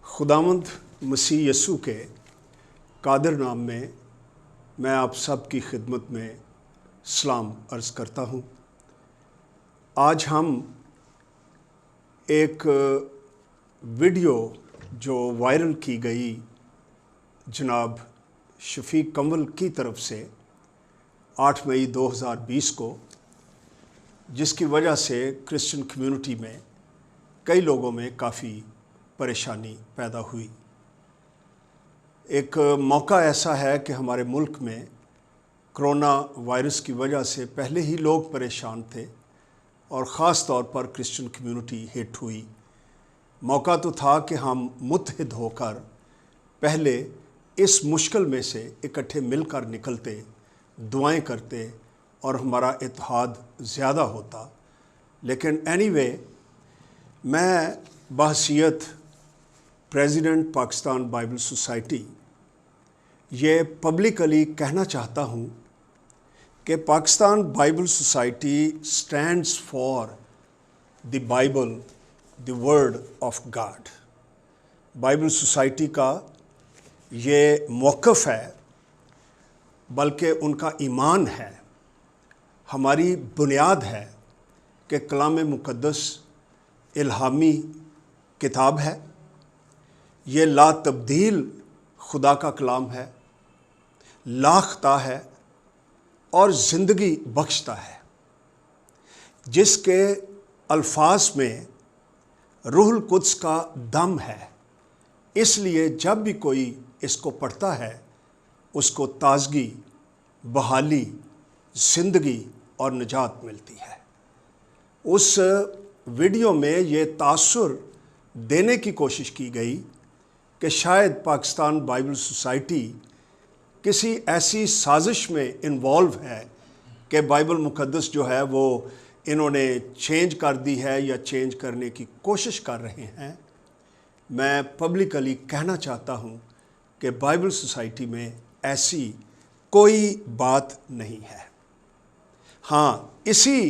خداوند مسیح یسوع کے قادر نام میں میں آپ سب کی خدمت میں سلام عرض کرتا ہوں۔ آج ہم ایک ویڈیو جو وائرل کی گئی جناب شفیق کنول کی طرف سے 8 مئی 2020 کو، جس کی وجہ سے کرسچن کمیونٹی میں کئی لوگوں میں کافی پریشانی پیدا ہوئی۔ ایک موقع ایسا ہے کہ ہمارے ملک میں کرونا وائرس کی وجہ سے پہلے ہی لوگ پریشان تھے اور خاص طور پر کرسچن کمیونٹی ہٹ ہوئی۔ موقع تو تھا کہ ہم متحد ہو کر پہلے اس مشکل میں سے اکٹھے مل کر نکلتے، دعائیں کرتے اور ہمارا اتحاد زیادہ ہوتا۔ لیکن اینی وے، میں بحیثیت پریزیڈنٹ پاکستان بائبل سوسائٹی یہ پبلکلی کہنا چاہتا ہوں کہ Pakistan Bible society stands for the Bible, the word of God. Bible society کا یہ موقف ہے، بلکہ ان کا ایمان ہے، ہماری بنیاد ہے کہ کلام مقدس الہامی کتاب ہے، یہ لا تبدیل خدا کا کلام ہے، لاختہ ہے اور زندگی بخشتا ہے، جس کے الفاظ میں روح القدس کا دم ہے۔ اس لیے جب بھی کوئی اس کو پڑھتا ہے، اس کو تازگی، بحالی، زندگی اور نجات ملتی ہے۔ اس ویڈیو میں یہ تاثر دینے کی کوشش کی گئی کہ شاید پاکستان بائبل سوسائٹی کسی ایسی سازش میں انوالو ہے کہ بائبل مقدس جو ہے وہ انہوں نے چینج کر دی ہے یا چینج کرنے کی کوشش کر رہے ہیں۔ میں پبلکلی کہنا چاہتا ہوں کہ بائبل سوسائٹی میں ایسی کوئی بات نہیں ہے۔ ہاں، اسی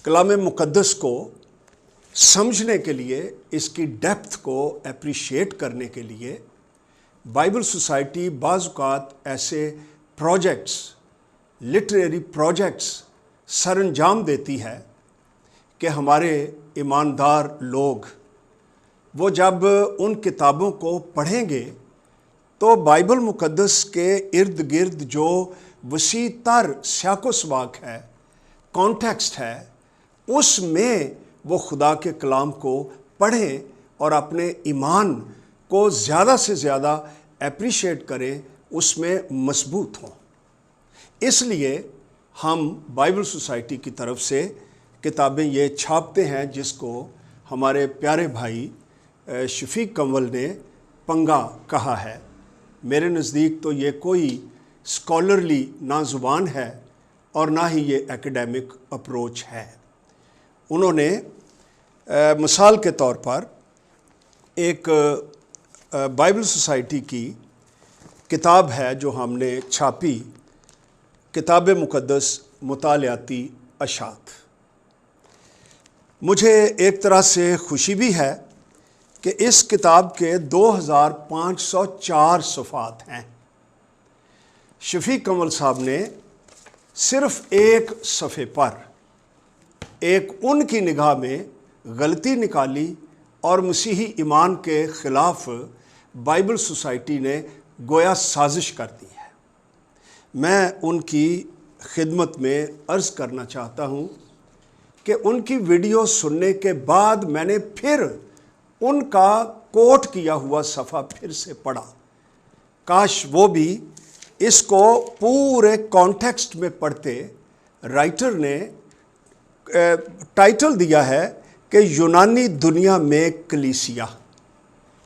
کلام مقدس کو سمجھنے کے لیے، اس کی ڈیپتھ کو اپریشیٹ کرنے کے لیے بائبل سوسائٹی بعض اوقات ایسے پروجیکٹس، لٹریری پروجیکٹس سر انجام دیتی ہے کہ ہمارے ایماندار لوگ وہ جب ان کتابوں کو پڑھیں گے تو بائبل مقدس کے ارد گرد جو وسیع تر سیاق و سباق ہے، کانٹیکسٹ ہے، اس میں وہ خدا کے کلام کو پڑھیں اور اپنے ایمان کو زیادہ سے زیادہ اپریشیٹ کریں، اس میں مضبوط ہوں۔ اس لیے ہم بائبل سوسائٹی کی طرف سے کتابیں یہ چھاپتے ہیں، جس کو ہمارے پیارے بھائی شفیق کنول نے پنگا کہا ہے۔ میرے نزدیک تو یہ کوئی اسکالرلی نہ زبان ہے اور نہ ہی یہ ایکیڈیمک اپروچ ہے۔ انہوں نے مثال کے طور پر ایک بائبل سوسائٹی کی کتاب ہے جو ہم نے چھاپی، کتاب مقدس مطالعاتی اشاعت۔ مجھے ایک طرح سے خوشی بھی ہے کہ اس کتاب کے 2504 صفحات ہیں۔ شفیق کنول صاحب نے صرف ایک صفحے پر ایک ان کی نگاہ میں غلطی نکالی اور مسیحی ایمان کے خلاف بائبل سوسائٹی نے گویا سازش کر دی ہے۔ میں ان کی خدمت میں عرض کرنا چاہتا ہوں کہ ان کی ویڈیو سننے کے بعد میں نے پھر ان کا کوٹ کیا ہوا صفحہ پھر سے پڑھا۔ کاش وہ بھی اس کو پورے کانٹیکسٹ میں پڑھتے۔ رائٹر نے ٹائٹل دیا ہے کہ یونانی دنیا میں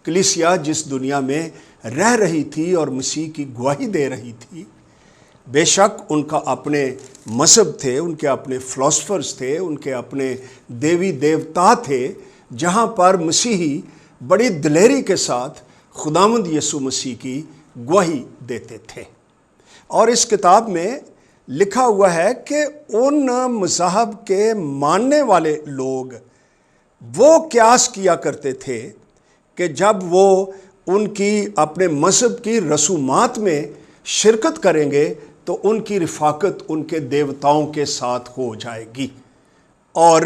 کلیسیا جس دنیا میں رہ رہی تھی اور مسیح کی گواہی دے رہی تھی، بے شک ان کا اپنے مذہب تھے، ان کے اپنے فلاسفرز تھے، ان کے اپنے دیوی دیوتا تھے، جہاں پر مسیحی بڑی دلیری کے ساتھ خداوند یسوع مسیح کی گواہی دیتے تھے۔ اور اس کتاب میں لکھا ہوا ہے کہ ان مذاہب کے ماننے والے لوگ وہ قیاس کیا کرتے تھے کہ جب وہ ان کی اپنے مذہب کی رسومات میں شرکت کریں گے تو ان کی رفاقت ان کے دیوتاؤں کے ساتھ ہو جائے گی۔ اور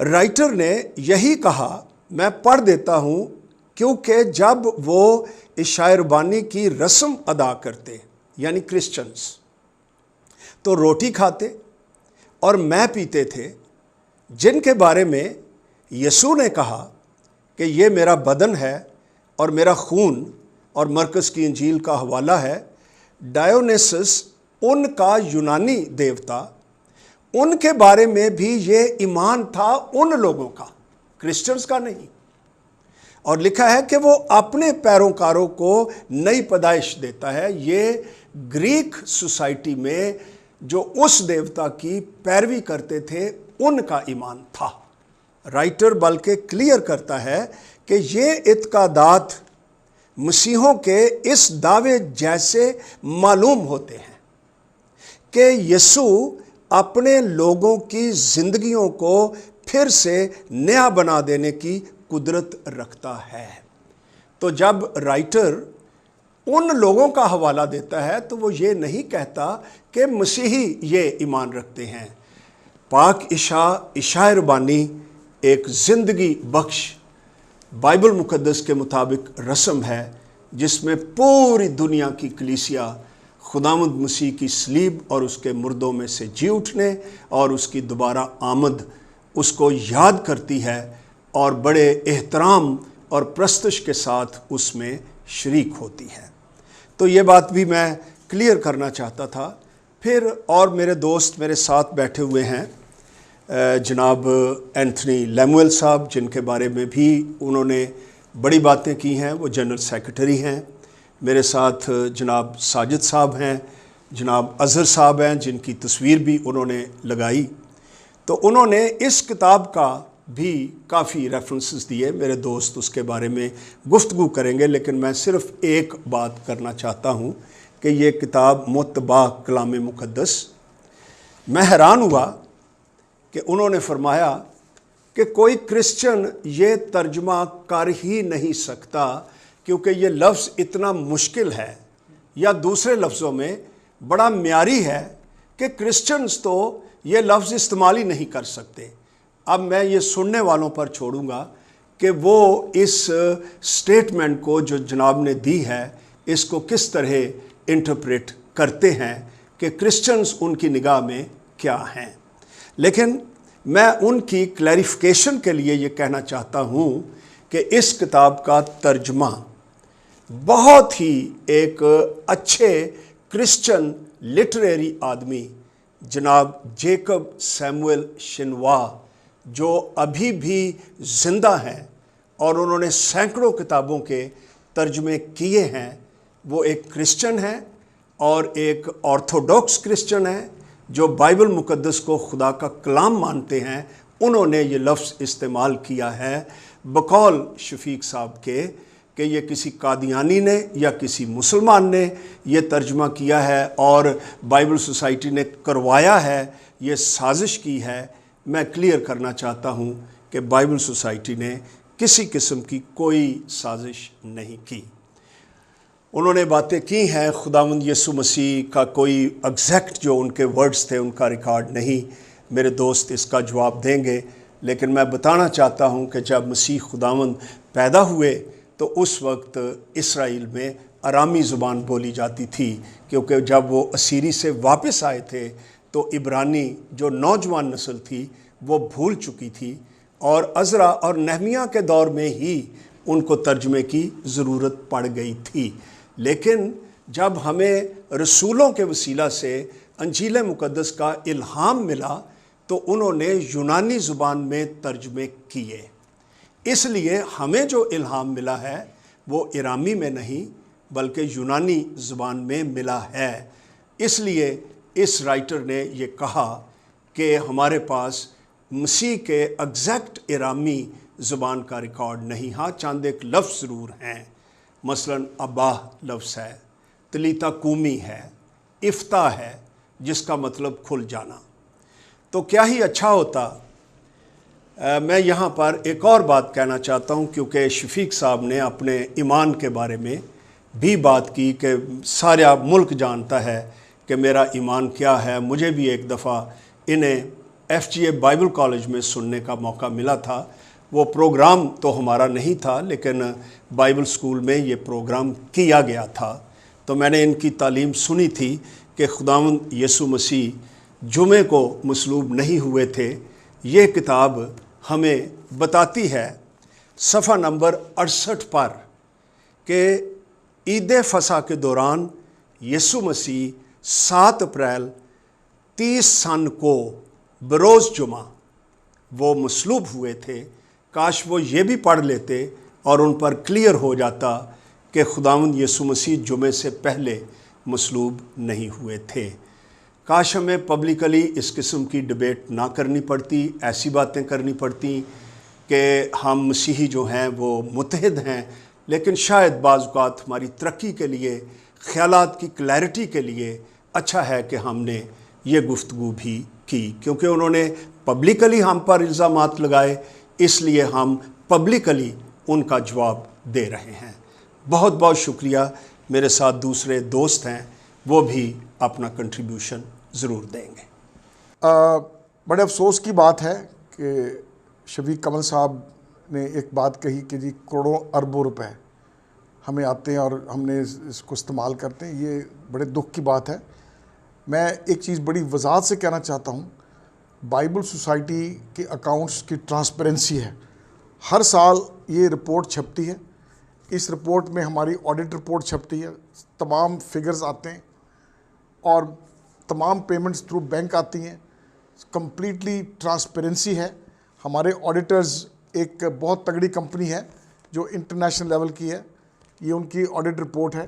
رائٹر نے یہی کہا، میں پڑھ دیتا ہوں، کیونکہ جب وہ عشاء ربانی کی رسم ادا کرتے یعنی کرسچنز تو روٹی کھاتے اور میں پیتے تھے، جن کے بارے میں یسوع نے کہا کہ یہ میرا بدن ہے اور میرا خون، اور مرکز کی انجیل کا حوالہ ہے۔ ڈایونیسس ان کا یونانی دیوتا، ان کے بارے میں بھی یہ ایمان تھا ان لوگوں کا، کرسچنز کا نہیں، اور لکھا ہے کہ وہ اپنے پیروکاروں کو نئی پیدائش دیتا ہے۔ یہ گریک سوسائٹی میں جو اس دیوتا کی پیروی کرتے تھے ان کا ایمان تھا۔ رائٹر بلکہ کلیئر کرتا ہے کہ یہ اعتقادات مسیحوں کے اس دعوے جیسے معلوم ہوتے ہیں کہ یسوع اپنے لوگوں کی زندگیوں کو پھر سے نیا بنا دینے کی قدرت رکھتا ہے۔ تو جب رائٹر ان لوگوں کا حوالہ دیتا ہے تو وہ یہ نہیں کہتا کہ مسیحی یہ ایمان رکھتے ہیں۔ پاک عشاء ربانی ایک زندگی بخش بائبل مقدس کے مطابق رسم ہے جس میں پوری دنیا کی کلیسیا خداوند مسیح کی صلیب اور اس کے مردوں میں سے جی اٹھنے اور اس کی دوبارہ آمد اس کو یاد کرتی ہے اور بڑے احترام اور پرستش کے ساتھ اس میں شریک ہوتی ہے۔ تو یہ بات بھی میں کلیئر کرنا چاہتا تھا۔ پھر اور میرے دوست میرے ساتھ بیٹھے ہوئے ہیں، جناب اینتھنی لیمویل صاحب، جن کے بارے میں بھی انہوں نے بڑی باتیں کی ہیں، وہ جنرل سیکرٹری ہیں۔ میرے ساتھ جناب ساجد صاحب ہیں، جناب اظہر صاحب ہیں، جن کی تصویر بھی انہوں نے لگائی۔ تو انہوں نے اس کتاب کا بھی کافی ریفرنسز دیے، میرے دوست اس کے بارے میں گفتگو کریں گے، لیکن میں صرف ایک بات کرنا چاہتا ہوں کہ یہ کتاب متبع کلام مقدس، میں حیران ہوا کہ انہوں نے فرمایا کہ کوئی کرسچن یہ ترجمہ کر ہی نہیں سکتا کیونکہ یہ لفظ اتنا مشکل ہے، یا دوسرے لفظوں میں بڑا معیاری ہے کہ کرسچنز تو یہ لفظ استعمال ہی نہیں کر سکتے۔ اب میں یہ سننے والوں پر چھوڑوں گا کہ وہ اس سٹیٹمنٹ کو جو جناب نے دی ہے اس کو کس طرح انٹرپریٹ کرتے ہیں کہ کرسچنز ان کی نگاہ میں کیا ہیں۔ لیکن میں ان کی کلیریفیکیشن کے لیے یہ کہنا چاہتا ہوں کہ اس کتاب کا ترجمہ بہت ہی ایک اچھے کرسچن لٹریری آدمی جناب جیکب سیموئل شنوا، جو ابھی بھی زندہ ہیں اور انہوں نے سینکڑوں کتابوں کے ترجمے کیے ہیں، وہ ایک کرسچن ہیں اور ایک آرتھوڈاکس کرسچن ہیں جو بائبل مقدس کو خدا کا کلام مانتے ہیں۔ انہوں نے یہ لفظ استعمال کیا ہے بقول شفیق صاحب کے کہ یہ کسی قادیانی نے یا کسی مسلمان نے یہ ترجمہ کیا ہے اور بائبل سوسائٹی نے کروایا ہے، یہ سازش کی ہے۔ میں کلیئر کرنا چاہتا ہوں کہ بائبل سوسائٹی نے کسی قسم کی کوئی سازش نہیں کی۔ انہوں نے باتیں کی ہیں، خداوند یسوع مسیح کا کوئی ایگزیکٹ جو ان کے ورڈز تھے ان کا ریکارڈ نہیں، میرے دوست اس کا جواب دیں گے، لیکن میں بتانا چاہتا ہوں کہ جب مسیح خداوند پیدا ہوئے تو اس وقت اسرائیل میں ارامی زبان بولی جاتی تھی، کیونکہ جب وہ اسیری سے واپس آئے تھے تو عبرانی جو نوجوان نسل تھی وہ بھول چکی تھی، اور عزرا اور نہمیہ کے دور میں ہی ان کو ترجمے کی ضرورت پڑ گئی تھی۔ لیکن جب ہمیں رسولوں کے وسیلہ سے انجیل مقدس کا الہام ملا تو انہوں نے یونانی زبان میں ترجمے کیے، اس لیے ہمیں جو الہام ملا ہے وہ ارامی میں نہیں بلکہ یونانی زبان میں ملا ہے۔ اس لیے اس رائٹر نے یہ کہا کہ ہمارے پاس مسیح کے ایگزیکٹ ارامی زبان کا ریکارڈ نہیں، ہاں چند ایک لفظ ضرور ہیں، مثلا اباہ لفظ ہے، تلیتا کومی ہے، افتح ہے جس کا مطلب کھل جانا۔ تو کیا ہی اچھا ہوتا میں یہاں پر ایک اور بات کہنا چاہتا ہوں، کیونکہ شفیق صاحب نے اپنے ایمان کے بارے میں بھی بات کی کہ سارا ملک جانتا ہے کہ میرا ایمان کیا ہے۔ مجھے بھی ایک دفعہ انہیں FGA بائبل کالج میں سننے کا موقع ملا تھا۔ وہ پروگرام تو ہمارا نہیں تھا، لیکن بائبل سکول میں یہ پروگرام کیا گیا تھا، تو میں نے ان کی تعلیم سنی تھی کہ خداوند یسوع مسیح جمعے کو مصلوب نہیں ہوئے تھے۔ یہ کتاب ہمیں بتاتی ہے صفحہ نمبر 68 پر کہ عید فصح کے دوران یسوع مسیح 7 اپریل 30 سن کو بروز جمعہ وہ مصلوب ہوئے تھے۔ کاش وہ یہ بھی پڑھ لیتے اور ان پر کلیئر ہو جاتا کہ خداوند یسوع مسیح جمعے سے پہلے مصلوب نہیں ہوئے تھے۔ کاش ہمیں پبلکلی اس قسم کی ڈبیٹ نہ کرنی پڑتی، ایسی باتیں کرنی پڑتی کہ ہم مسیحی جو ہیں وہ متحد ہیں، لیکن شاید بعض اوقات ہماری ترقی کے لیے، خیالات کی کلیئرٹی کے لیے اچھا ہے کہ ہم نے یہ گفتگو بھی کی، کیونکہ انہوں نے پبلکلی ہم پر الزامات لگائے، اس لیے ہم پبلکلی ان کا جواب دے رہے ہیں۔ بہت بہت شکریہ۔ میرے ساتھ دوسرے دوست ہیں، وہ بھی اپنا کنٹریبیوشن ضرور دیں گے۔ بڑے افسوس کی بات ہے کہ شفیق کمل صاحب نے ایک بات کہی کہ جی کروڑوں اربوں روپے ہمیں آتے ہیں اور ہم نے اس کو استعمال کرتے ہیں۔ یہ بڑے دکھ کی بات ہے۔ میں ایک چیز بڑی وضاحت سے کہنا چاہتا ہوں، بائبل سوسائٹی کے اکاؤنٹس کی ٹرانسپیرنسی ہے۔ ہر سال یہ رپورٹ چھپتی ہے، اس رپورٹ میں ہماری آڈٹ رپورٹ چھپتی ہے، تمام فگرز آتے ہیں اور تمام پیمنٹس تھرو بینک آتی ہیں، کمپلیٹلی ٹرانسپیرنسی ہے۔ ہمارے آڈیٹرز ایک بہت تگڑی کمپنی ہے جو انٹرنیشنل لیول کی ہے، یہ ان کی آڈٹ رپورٹ ہے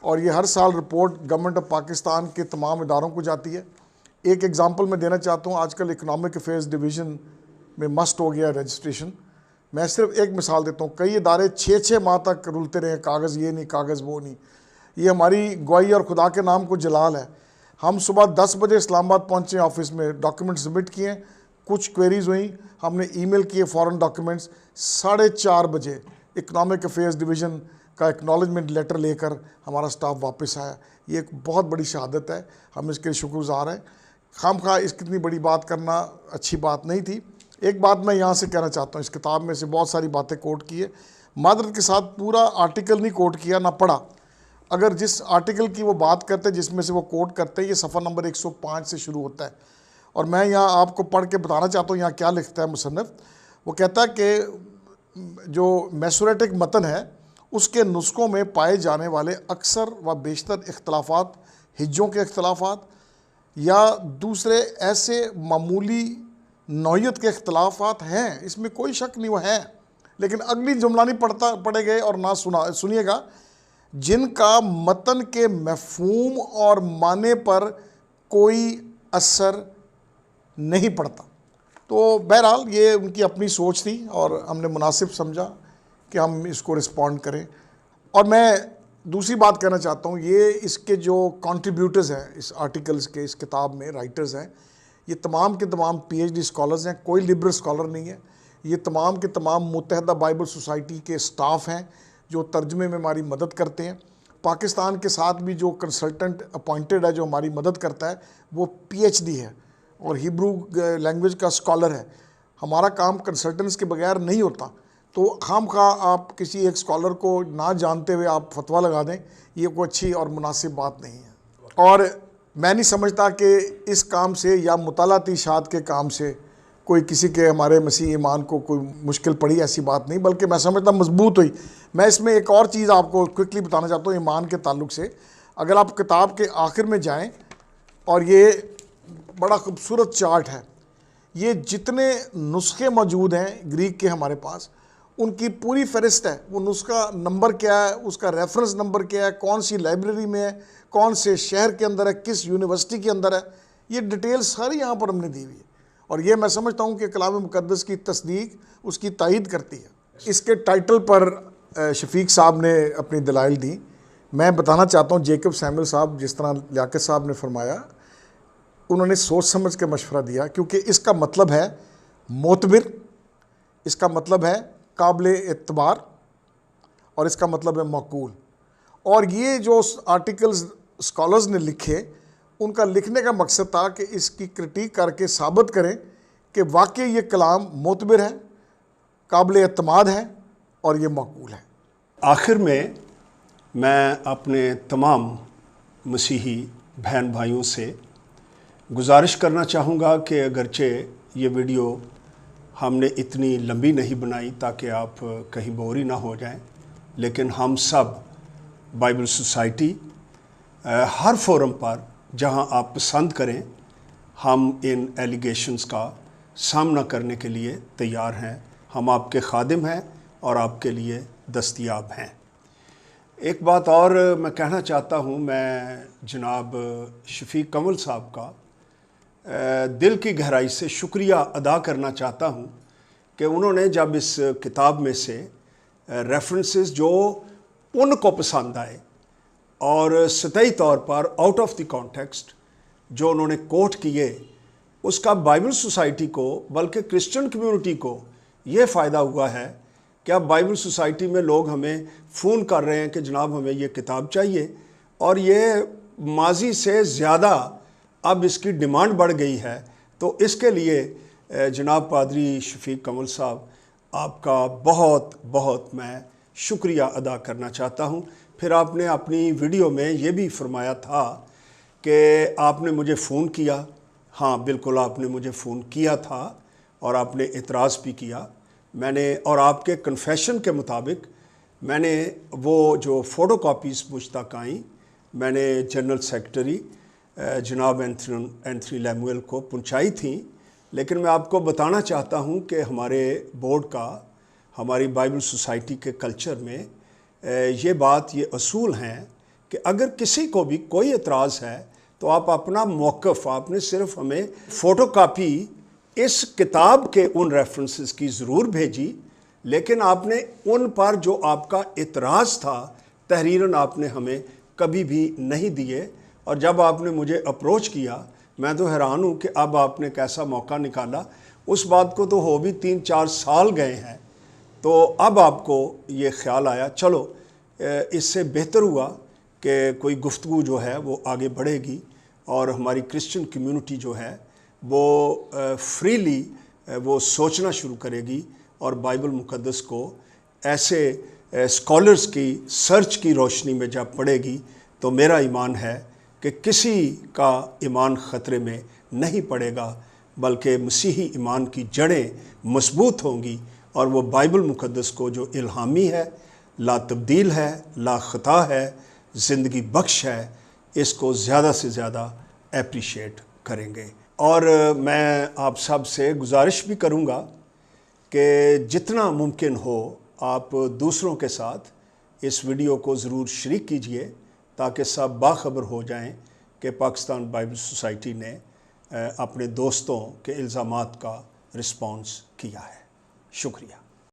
اور یہ ہر سال رپورٹ گورنمنٹ آف پاکستان کے تمام اداروں کو جاتی ہے۔ ایک ایگزامپل میں دینا چاہتا ہوں، آج کل اکنامک افیئرز ڈویژن میں مسٹ ہو گیا رجسٹریشن۔ میں صرف ایک مثال دیتا ہوں، کئی ادارے 6 ماہ تک رولتے رہے، کاغذ یہ نہیں، کاغذ وہ نہیں۔ یہ ہماری گواہی اور خدا کے نام کو جلال ہے۔ ہم صبح 10 بجے اسلام آباد پہنچے، آفس میں ڈاکیومنٹ سبمٹ کیے، کچھ کوئریز ہوئیں، ہم نے ای میل کیے فوراً ڈاکیومنٹس، 4:30 بجے اکنامک افیئرز ڈویژن کا ایکنالجمنٹ لیٹر لے کر ہمارا سٹاف واپس آیا۔ یہ ایک بہت بڑی شہادت ہے، ہم اس کے لیے شکر گزار ہیں۔ خام خواہ اس کتنی بڑی بات کرنا اچھی بات نہیں تھی۔ ایک بات میں یہاں سے کہنا چاہتا ہوں، اس کتاب میں سے بہت ساری باتیں کوٹ کی ہے، معذرت کے ساتھ پورا آرٹیکل نہیں کوٹ کیا، نہ پڑھا۔ اگر جس آرٹیکل کی وہ بات کرتے جس میں سے وہ کوٹ کرتے ہیں، یہ صفحہ نمبر 105 سے شروع ہوتا ہے، اور میں یہاں آپ کو پڑھ کے بتانا چاہتا ہوں یہاں کیا لکھتا ہے مصنف۔ وہ کہتا ہے کہ جو میسوریٹک متن ہے اس کے نسخوں میں پائے جانے والے اکثر و بیشتر اختلافات ہجوں کے اختلافات یا دوسرے ایسے معمولی نوعیت کے اختلافات ہیں، اس میں کوئی شک نہیں، وہ ہیں، لیکن اگلی جملہ نہیں پڑھے گئے اور نہ سنیے گا، جن کا متن کے مفہوم اور معنی پر کوئی اثر نہیں پڑتا۔ تو بہرحال یہ ان کی اپنی سوچ تھی اور ہم نے مناسب سمجھا کہ ہم اس کو رسپونڈ کریں۔ اور میں دوسری بات کہنا چاہتا ہوں، یہ اس کے جو کنٹریبیوٹرز ہیں اس آرٹیکلز کے، اس کتاب میں رائٹرز ہیں، یہ تمام کے تمام PhD اسکالرز ہیں، کوئی لبرل اسکالر نہیں ہے۔ یہ تمام کے تمام متحدہ بائبل سوسائٹی کے سٹاف ہیں جو ترجمے میں ہماری مدد کرتے ہیں۔ پاکستان کے ساتھ بھی جو کنسلٹنٹ اپوائنٹڈ ہے جو ہماری مدد کرتا ہے وہ PhD ہے اور ہیبرو لینگویج کا اسکالر ہے۔ ہمارا کام کنسلٹنٹس کے بغیر نہیں ہوتا، تو خام خواہ آپ کسی ایک اسکالر کو نہ جانتے ہوئے آپ فتویٰ لگا دیں، یہ کوئی اچھی اور مناسب بات نہیں ہے۔ اور میں نہیں سمجھتا کہ اس کام سے یا مطالعاتی اشاعت کے کام سے کوئی کسی کے ہمارے مسیح ایمان کو کوئی مشکل پڑی، ایسی بات نہیں، بلکہ میں سمجھتا مضبوط ہوئی۔ میں اس میں ایک اور چیز آپ کو کوئکلی بتانا چاہتا ہوں ایمان کے تعلق سے۔ اگر آپ کتاب کے آخر میں جائیں، اور یہ بڑا خوبصورت چارٹ ہے، یہ جتنے نسخے موجود ہیں گریک کے ہمارے پاس، ان کی پوری فہرست ہے۔ وہ نسخہ نمبر کیا ہے، اس کا ریفرنس نمبر کیا ہے، کون سی لائبریری میں ہے، کون سے شہر کے اندر ہے، کس یونیورسٹی کے اندر ہے، یہ ڈیٹیل ساری یہاں پر ہم نے دی ہوئی ہے۔ اور یہ میں سمجھتا ہوں کہ کلام مقدس کی تصدیق اس کی تائید کرتی ہے۔ اس کے ٹائٹل پر شفیق صاحب نے اپنی دلائل دی۔ میں بتانا چاہتا ہوں جیکب سیموئل صاحب، جس طرح لیاقت صاحب نے فرمایا، انہوں نے سوچ سمجھ کے مشورہ دیا، کیونکہ اس کا مطلب ہے معتبر اس کا مطلب ہے قابل اعتبار اور اس کا مطلب ہے معقول. اور یہ جو آرٹیکلز اسکالرز نے لکھے ان کا لکھنے کا مقصد تھا کہ اس کی کرٹیک کر کے ثابت کریں کہ واقعی یہ کلام معتبر ہے, قابل اعتماد ہے اور یہ معقول ہے. آخر میں اپنے تمام مسیحی بہن بھائیوں سے گزارش کرنا چاہوں گا کہ اگرچہ یہ ویڈیو ہم نے اتنی لمبی نہیں بنائی تاکہ آپ کہیں بوری نہ ہو جائیں, لیکن ہم سب بائبل سوسائٹی ہر فورم پر جہاں آپ پسند کریں ہم ان ایلیگیشنز کا سامنا کرنے کے لیے تیار ہیں. ہم آپ کے خادم ہیں اور آپ کے لیے دستیاب ہیں. ایک بات اور میں کہنا چاہتا ہوں, میں جناب شفیق کمل صاحب کا دل کی گہرائی سے شکریہ ادا کرنا چاہتا ہوں کہ انہوں نے جب اس کتاب میں سے ریفرنسز جو ان کو پسند آئے اور سطحی طور پر آؤٹ آف دی کانٹیکسٹ جو انہوں نے کوٹ کیے, اس کا بائبل سوسائٹی کو بلکہ کرسچن کمیونٹی کو یہ فائدہ ہوا ہے کہ اب بائبل سوسائٹی میں لوگ ہمیں فون کر رہے ہیں کہ جناب ہمیں یہ کتاب چاہیے, اور یہ ماضی سے زیادہ اب اس کی ڈیمانڈ بڑھ گئی ہے. تو اس کے لیے جناب پادری شفیق کمل صاحب آپ کا بہت بہت میں شکریہ ادا کرنا چاہتا ہوں. پھر آپ نے اپنی ویڈیو میں یہ بھی فرمایا تھا کہ آپ نے مجھے فون کیا. ہاں بالکل آپ نے مجھے فون کیا تھا اور آپ نے اعتراض بھی کیا. میں نے اور آپ کے کنفیشن کے مطابق میں نے وہ جو فوٹو کاپیز مجھ تک آئیں میں نے جنرل سیکرٹری جناب اینتھنی لیمویل کو پہنچائی تھیں. لیکن میں آپ کو بتانا چاہتا ہوں کہ ہمارے بورڈ کا, ہماری بائبل سوسائٹی کے کلچر میں یہ بات, یہ اصول ہیں کہ اگر کسی کو بھی کوئی اعتراض ہے تو آپ اپنا موقف, آپ نے صرف ہمیں فوٹو کاپی اس کتاب کے ان ریفرنسز کی ضرور بھیجی, لیکن آپ نے ان پر جو آپ کا اعتراض تھا تحریراً آپ نے ہمیں کبھی بھی نہیں دیے. اور جب آپ نے مجھے اپروچ کیا میں تو حیران ہوں کہ اب آپ نے کیسا موقع نکالا. اس بات کو تو ہو بھی 3-4 سال گئے ہیں, تو اب آپ کو یہ خیال آیا چلو اس سے بہتر ہوا کہ کوئی گفتگو جو ہے وہ آگے بڑھے گی اور ہماری کرسچن کمیونٹی جو ہے وہ فریلی وہ سوچنا شروع کرے گی اور بائبل مقدس کو ایسے اسکالرز کی سرچ کی روشنی میں جب پڑھے گی تو میرا ایمان ہے کہ کسی کا ایمان خطرے میں نہیں پڑے گا, بلکہ مسیحی ایمان کی جڑیں مضبوط ہوں گی اور وہ بائبل مقدس کو جو الہامی ہے, لا تبدیل ہے, لا خطا ہے, زندگی بخش ہے, اس کو زیادہ سے زیادہ اپریشیٹ کریں گے. اور میں آپ سب سے گزارش بھی کروں گا کہ جتنا ممکن ہو آپ دوسروں کے ساتھ اس ویڈیو کو ضرور شریک کیجئے تاکہ سب باخبر ہو جائیں کہ پاکستان بائبل سوسائٹی نے اپنے دوستوں کے الزامات کا رسپانس کیا ہے. شکریہ.